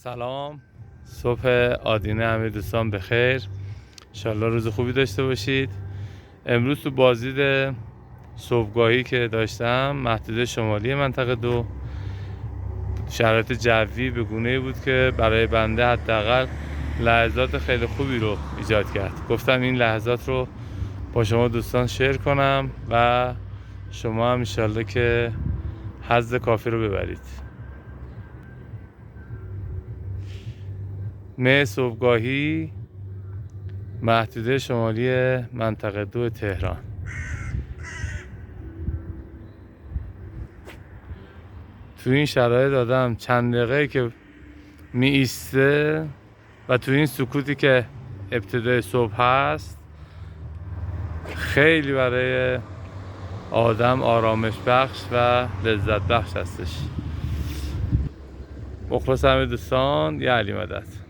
سلام، صبح آدینه همه دوستان بخیر. انشالله روز خوبی داشته باشید. امروز تو بازدید صبحگاهی که داشتم محدوده شمالی منطقه 2 شرایط جوی به گونه‌ای بود که برای بنده حداقل لحظات خیلی خوبی رو ایجاد کرد. گفتم این لحظات رو با شما دوستان شیر کنم و شما هم انشالله که حظ کافی رو ببرید. مه صبحگاهی محدوده شمالی منطقه 2 تهران. تو این شرایط آدم چند دقیقه که می ایسته و تو این سکوتی که ابتدای صبح هست خیلی برای آدم آرامش بخش و لذت بخش هستش. مخلص همه دوستان، یه علی مدد.